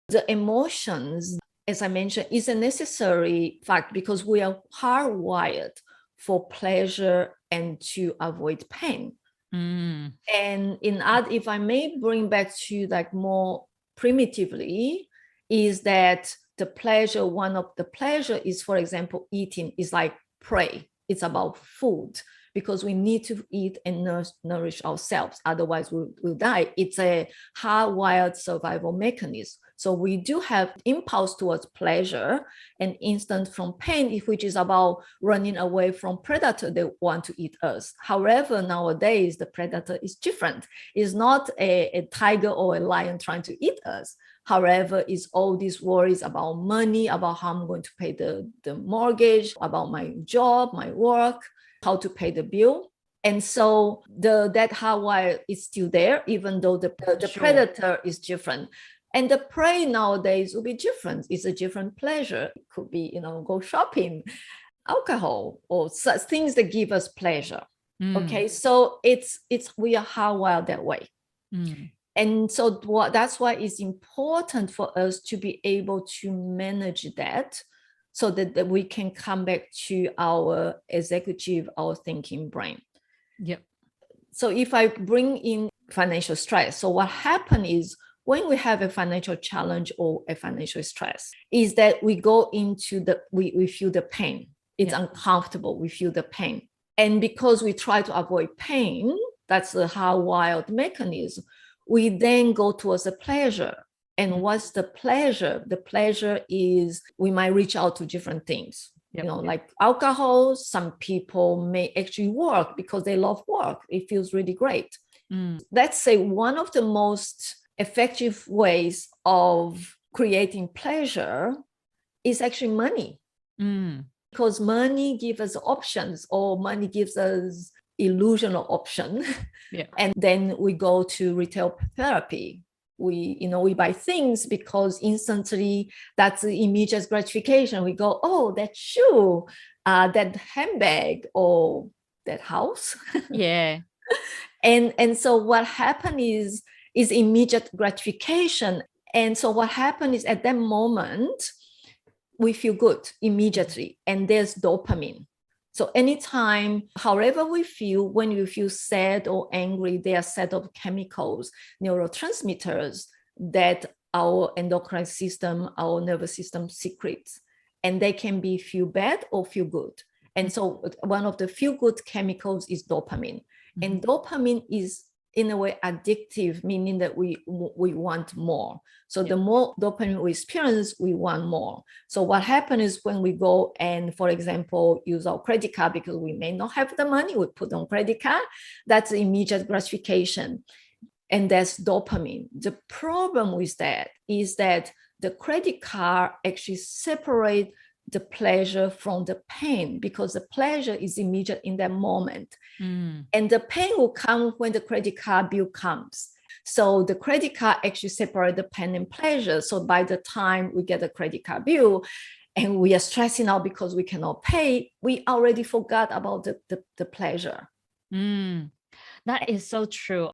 The emotions, as I mentioned, is a necessary fact because we are hardwired for pleasure and to avoid pain. And if I may bring back to like more primitively, is that the pleasure, one of the pleasure is, for example, eating is like prey. It's about food because we need to eat and nourish ourselves. Otherwise we'll die. It's a hardwired survival mechanism. So we do have impulse towards pleasure and instant from pain, which is about running away from predator that want to eat us. However, nowadays, the predator is different. It's not a tiger or a lion trying to eat us. However, it's all these worries about money, about how I'm going to pay the mortgage, about my job, my work, how to pay the bill. And so that hardwire is still there, even though the Sure. predator is different. And the prey nowadays will be different. It's a different pleasure. It could be, go shopping, alcohol, or such things that give us pleasure. Okay, so we are hardwired that way. And so that's why it's important for us to be able to manage that so that we can come back to our executive, our thinking brain. Yep. So if I bring in financial stress, so what happens is when we have a financial challenge or a financial stress is that we go into we feel the pain. It's uncomfortable. We feel the pain. And because we try to avoid pain, that's the hardwired mechanism. We then go towards the pleasure. And what's the pleasure? The pleasure is we might reach out to different things. Like alcohol, some people may actually work because they love work. It feels really great. Let's say one of the most effective ways of creating pleasure is actually money. Because money gives us options, or money gives us illusional option. And then we go to retail therapy. We buy things because instantly that's the immediate gratification. We go, oh, that shoe, that handbag, or that house. And so what happened is immediate gratification. And so what happened is at that moment, we feel good immediately, and there's dopamine. So anytime, however we feel, when you feel sad or angry, there are a set of chemicals, neurotransmitters that our endocrine system, our nervous system secretes, and they can be feel bad or feel good. And so one of the feel good chemicals is dopamine. And dopamine is in a way addictive, meaning that we want more. So the more dopamine we experience, we want more. So what happens is when we go and, for example, use our credit card because we may not have the money, we put on credit card, that's immediate gratification. And that's dopamine. The problem with that is that the credit card actually separates the pleasure from the pain, because the pleasure is immediate in that moment. And the pain will come when the credit card bill comes. So the credit card actually separates the pain and pleasure. So by the time we get the credit card bill and we are stressing out because we cannot pay, we already forgot about the pleasure. That is so true.